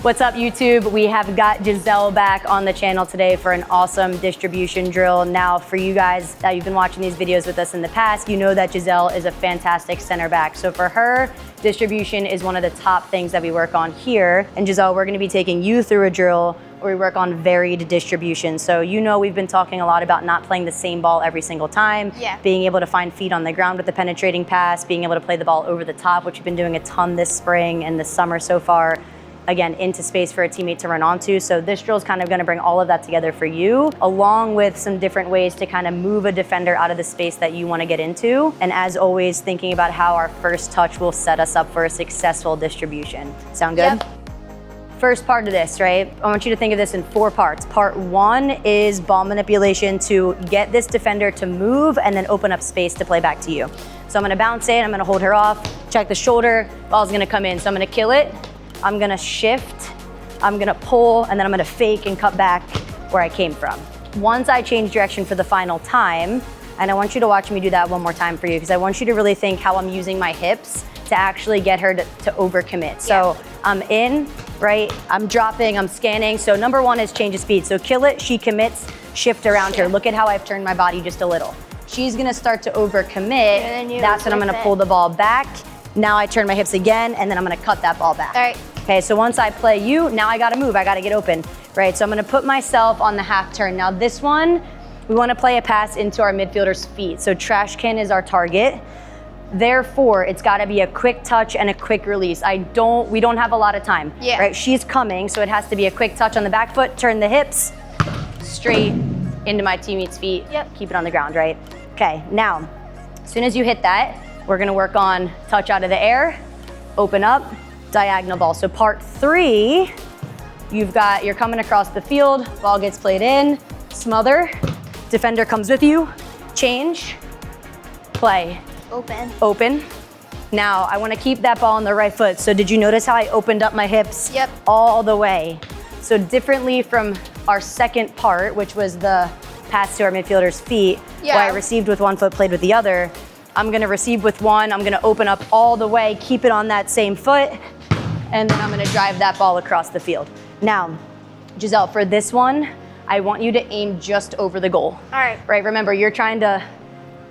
What's up, YouTube? We have got Giselle back on the channel today for an awesome distribution drill. Now, for you guys that you've been watching these videos with us in the past, you know that Giselle is a fantastic center back. So for her, distribution is one of the top things that we work on here. And Giselle, we're gonna be taking you through a drill where we work on varied distribution. So you know we've been talking a lot about not playing the same ball every single time, being able to find feet on the ground with the penetrating pass, being able to play the ball over the top, which we've been doing a ton this spring and this summer so far. Again, into space for a teammate to run onto. So this drill is kind of gonna bring all of that together for you, along with some different ways to kind of move a defender out of the space that you wanna get into. And as always, thinking about how our first touch will set us up for a successful distribution. Sound good? Yep. First part of this, right? I want you to think of this in 4 parts. Part 1 is ball manipulation to get this defender to move and then open up space to play back to you. So I'm gonna bounce it, I'm gonna hold her off, check the shoulder, ball's gonna come in. So I'm gonna kill it, I'm gonna shift, I'm gonna pull, and then I'm gonna fake and cut back where I came from. Once I change direction for the final time, and I want you to watch me do that one more time for you, because I want you to really think how I'm using my hips to actually get her to overcommit. So I'm in, right? I'm dropping, I'm scanning. So number 1 is change of speed. So kill it, she commits, shift around her. Look at how I've turned my body just a little. She's gonna start to overcommit. That's when I'm gonna pull the ball back. Now I turn my hips again, and then I'm gonna cut that ball back. All right. Okay, so once I play you, now I gotta move, I gotta get open, right? So I'm gonna put myself on the half turn. Now this one, we wanna play a pass into our midfielder's feet. So trash can is our target. Therefore, it's gotta be a quick touch and a quick release. We don't have a lot of time, right? She's coming, so it has to be a quick touch on the back foot, turn the hips, straight into my teammate's feet. Keep it on the ground, right? Okay, now, as soon as you hit that, we're gonna work on touch out of the air, open up, diagonal ball. So part 3, you're coming across the field, ball gets played in, smother, defender comes with you, change, play. Open. Now, I wanna keep that ball on the right foot. So did you notice how I opened up my hips all the way? So differently from our second part, which was the pass to our midfielder's feet, where I received with one foot, played with the other, I'm gonna receive with one, I'm gonna open up all the way, keep it on that same foot, and then I'm gonna drive that ball across the field. Now, Giselle, for this one, I want you to aim just over the goal. All right. Right, remember, you're trying to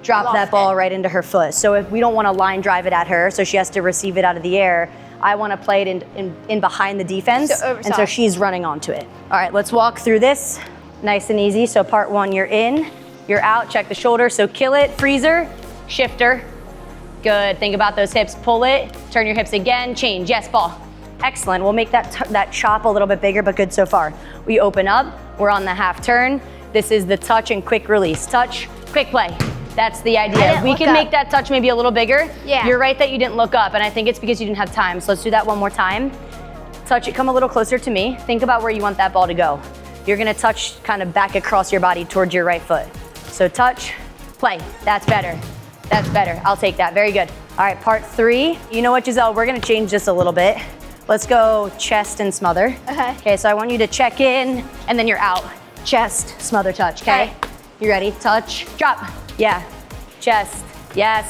drop that ball right into her foot. So if we don't wanna line drive it at her, so she has to receive it out of the air, I wanna play it in behind the defense, and so she's running onto it. All right, let's walk through this, nice and easy. So part 1, you're in, you're out, check the shoulder, so kill it, freezer, shifter, good. Think about those hips, pull it, turn your hips again, change, yes, ball. Excellent, we'll make that chop a little bit bigger, but good so far. We open up, we're on the half turn. This is the touch and quick release. Touch, quick play. That's the idea. We can make that touch maybe a little bigger. You're right that you didn't look up, and I think it's because you didn't have time. So let's do that one more time. Touch it, come a little closer to me. Think about where you want that ball to go. You're gonna touch kind of back across your body towards your right foot. So touch, play, that's better. That's better, I'll take that, very good. All right, part 3. You know what, Giselle, we're gonna change this a little bit. Let's go chest and smother. Okay, so I want you to check in, and then you're out. Chest, smother, touch, okay? You ready? Touch, drop, chest,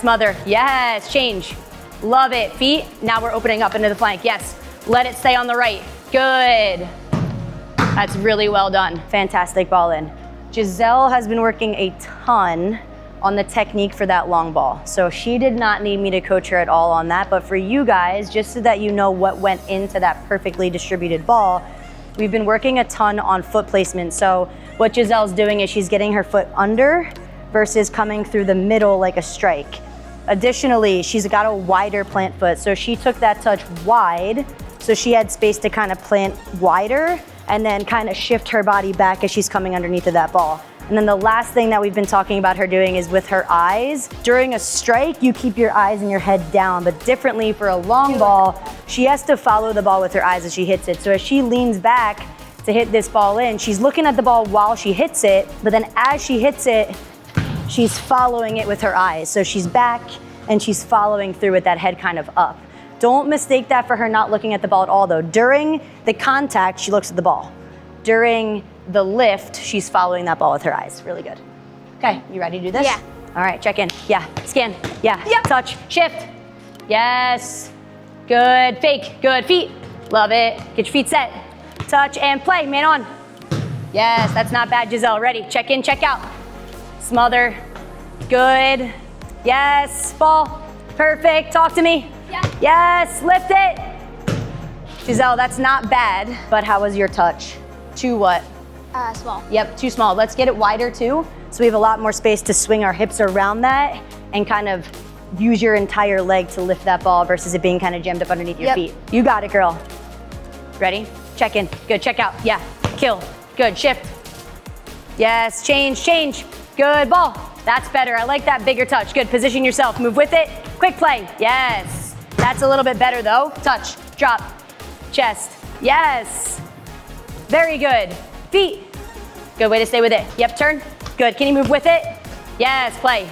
smother, yes, change. Love it, feet, now we're opening up into the flank, yes. Let it stay on the right, good. That's really well done, fantastic ball in. Giselle has been working a ton on the technique for that long ball. So she did not need me to coach her at all on that, but for you guys, just so that you know what went into that perfectly distributed ball, we've been working a ton on foot placement. So what Giselle's doing is she's getting her foot under versus coming through the middle like a strike. Additionally, she's got a wider plant foot. So she took that touch wide, so she had space to kind of plant wider and then kind of shift her body back as she's coming underneath of that ball. And then the last thing that we've been talking about her doing is with her eyes. During a strike, you keep your eyes and your head down, but differently for a long ball, she has to follow the ball with her eyes as she hits it. So as she leans back to hit this ball in, she's looking at the ball while she hits it, but then as she hits it, she's following it with her eyes. So she's back and she's following through with that head kind of up. Don't mistake that for her not looking at the ball at all though. During the contact, she looks at the ball. During the lift, she's following that ball with her eyes. Really good. Okay, you ready to do this? Yeah. All right, check in. Yeah, scan. Yeah, touch, shift. Yes. Good, fake, good, feet. Love it. Get your feet set. Touch and play, man on. Yes, that's not bad, Giselle. Ready, check in, check out. Smother, good. Yes, ball, perfect, talk to me. Yeah. Yes, lift it. Giselle, that's not bad, but how was your touch? Too what? Small. Yep, too small. Let's get it wider too, so we have a lot more space to swing our hips around that and kind of use your entire leg to lift that ball versus it being kind of jammed up underneath your feet. You got it, girl. Ready? Check in. Good, check out. Yeah, kill. Good, shift. Yes, change, change. Good, ball. That's better. I like that bigger touch. Good, position yourself. Move with it. Quick play. Yes. That's a little bit better though. Touch, drop, chest. Yes. Very good. Feet. Good way to stay with it. Yep, turn. Good, can you move with it? Yes, play.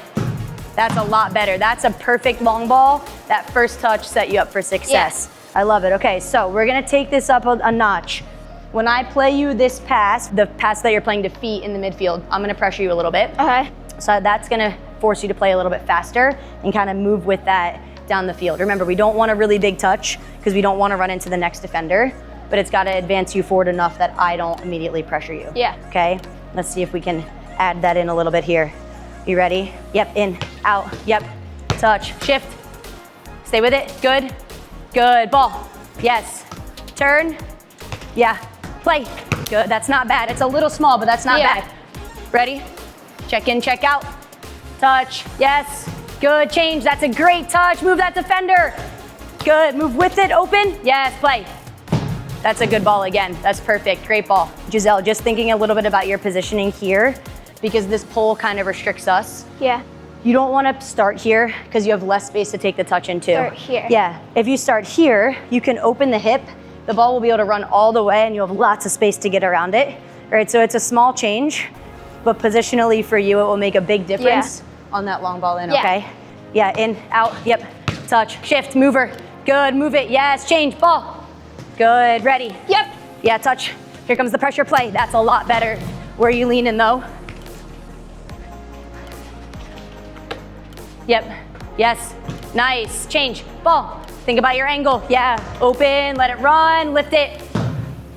That's a lot better. That's a perfect long ball. That first touch set you up for success. Yeah. I love it. Okay, so we're gonna take this up a notch. When I play you this pass, the pass that you're playing to feet in the midfield, I'm gonna pressure you a little bit. Okay. So that's gonna force you to play a little bit faster and kind of move with that down the field. Remember, we don't want a really big touch because we don't want to run into the next defender, but it's gotta advance you forward enough that I don't immediately pressure you. Yeah. Okay, let's see if we can add that in a little bit here. You ready? Yep, in, out, yep. Touch, shift, stay with it, good. Good, ball, yes. Turn, yeah, play. Good, that's not bad. It's a little small, but that's not bad. Ready? Check in, check out. Touch, yes. Good, change, that's a great touch. Move that defender. Good, move with it, open. Yes, play. That's a good ball again. That's perfect, great ball. Giselle, just thinking a little bit about your positioning here because this pole kind of restricts us. Yeah. You don't want to start here because you have less space to take the touch into. Start here. Yeah, if you start here, you can open the hip. The ball will be able to run all the way and you'll have lots of space to get around it. All right, so it's a small change, but positionally for you, it will make a big difference on that long ball in, okay? Yeah, in, out, yep, touch, shift, mover. Good, move it, yes, change, ball. Good, ready. Yep. Yeah, touch. Here comes the pressure play. That's a lot better. Where are you leaning though? Yep, yes, nice, change, ball. Think about your angle, yeah. Open, let it run, lift it.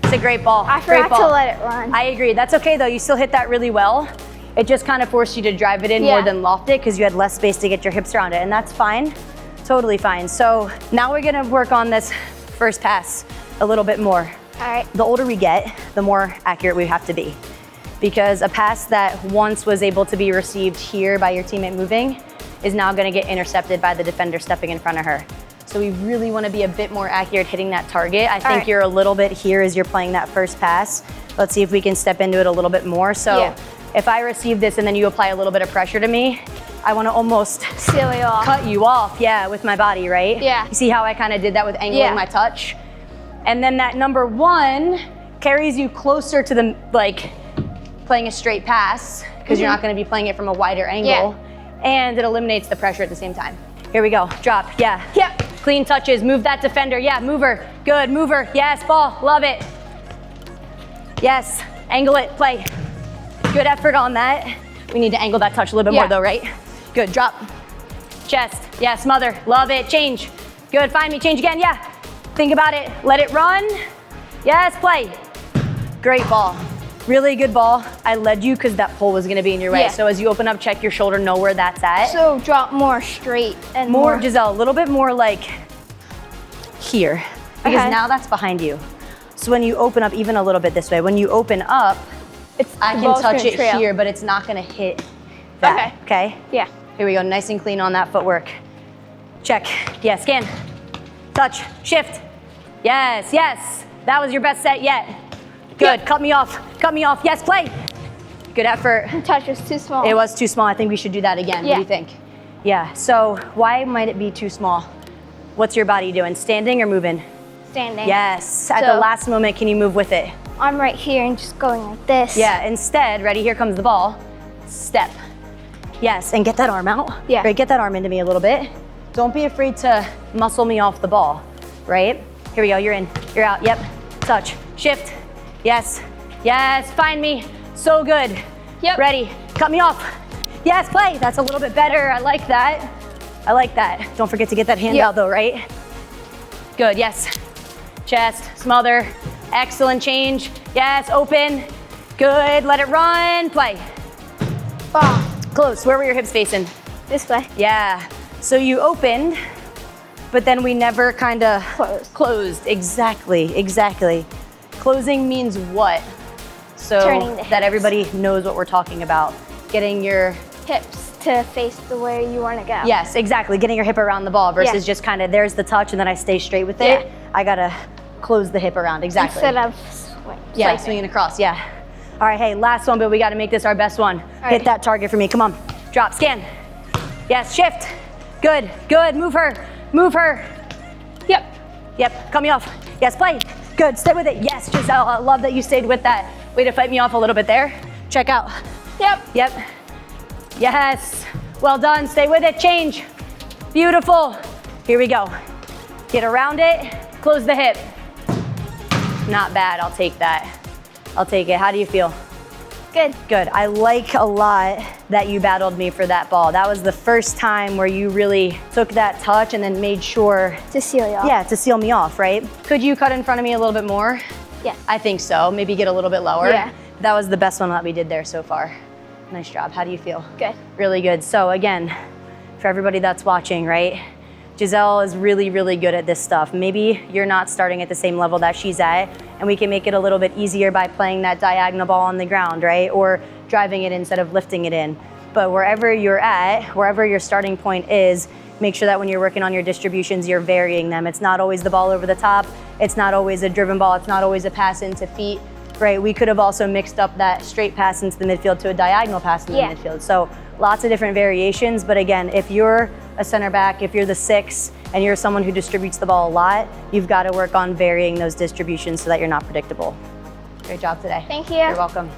It's a great ball. I forgot to let it run. I agree, that's okay though. You still hit that really well. It just kind of forced you to drive it in more than loft it because you had less space to get your hips around it, and that's fine, totally fine. So now we're gonna work on this first pass a little bit more. All right. The older we get, the more accurate we have to be. Because a pass that once was able to be received here by your teammate moving is now gonna get intercepted by the defender stepping in front of her. So we really wanna be a bit more accurate hitting that target. I think you're a little bit here as you're playing that first pass. Let's see if we can step into it a little bit more. So if I receive this and then you apply a little bit of pressure to me, I wanna almost cut you off, with my body, right? Yeah. You see how I kinda did that with angling my touch? And then that number one carries you closer to the, playing a straight pass, because you're not gonna be playing it from a wider angle, and it eliminates the pressure at the same time. Here we go, drop, Yep. Clean touches, move that defender, mover, good, mover, yes, ball, love it. Yes, angle it, play. Good effort on that. We need to angle that touch a little bit more though, right? Good, drop, chest, smother, love it, change. Good, find me, change again, Think about it, let it run. Yes, play. Great ball, really good ball. I led you because that pole was gonna be in your way. So as you open up, check your shoulder, know where that's at. So drop more straight and more. Giselle, a little bit more like here, because now that's behind you. So when you open up even a little bit this way, when you open up, I can touch it here, but it's not gonna hit that, okay? Yeah. Here we go, nice and clean on that footwork. Check, scan, touch, shift. Yes, that was your best set yet. Good, cut me off, yes, play. Good effort. The touch was too small. It was too small, I think we should do that again. What do you think? Yeah, so why might it be too small? What's your body doing, standing or moving? Standing. Yes, at the last moment, can you move with it? I'm right here and just going like this. Yeah, instead, ready, here comes the ball, step. Yes, and get that arm out. Yeah. Right, get that arm into me a little bit. Don't be afraid to muscle me off the ball, right? Here we go, you're in, you're out, touch, shift, yes, find me, so good. Ready, cut me off. Yes, play, that's a little bit better, I like that. Don't forget to get that hand out though, right? Good, yes. chest, smother. Excellent change. Yes, open. Good, let it run, play. Ball. Close, where were your hips facing? This way. Yeah, so you opened, but then we never kind of Closed. Exactly. Closing means what? So Turning the that hips. everybody knows what we're talking about. Getting your Hips to face the way you want to go. yes, exactly. Getting your hip around the ball versus just kind of there's the touch and then I stay straight with it. Yeah. I gotta close the hip around, exactly. Instead of Swinging across, yeah. All right, hey, last one, but we gotta make this our best one. Hit that target for me, come on. Drop, scan. Yes, shift. Good, move her. Yep, cut me off. Yes, play. Good, stay with it. Yes, Giselle, I love that you stayed with that. Way to fight me off a little bit there. Check out. Yep. Yes, well done, stay with it, change. Beautiful. Here we go. Get around it, close the hip. Not bad, I'll take that. I'll take it. How do you feel? Good. I like a lot that you battled me for that ball. That was the first time where you really took that touch and then made sure to seal you off. Yeah, to seal me off, right? Could you cut in front of me a little bit more? Yes. I think so. Maybe get a little bit lower. Yeah. That was the best one that we did there so far. Nice job. How do you feel? Good. Really good. So again, for everybody that's watching, right? Giselle is really, really good at this stuff. Maybe you're not starting at the same level that she's at, and we can make it a little bit easier by playing that diagonal ball on the ground, right? Or driving it instead of lifting it in. But wherever you're at, wherever your starting point is, make sure that when you're working on your distributions, you're varying them. It's not always the ball over the top. It's not always a driven ball. It's not always a pass into feet, right? We could have also mixed up that straight pass into the midfield to a diagonal pass in the midfield. So lots of different variations. But again, if you're a center back, if you're the 6 and you're someone who distributes the ball a lot, you've got to work on varying those distributions so that you're not predictable. Great job today. Thank you. You're welcome.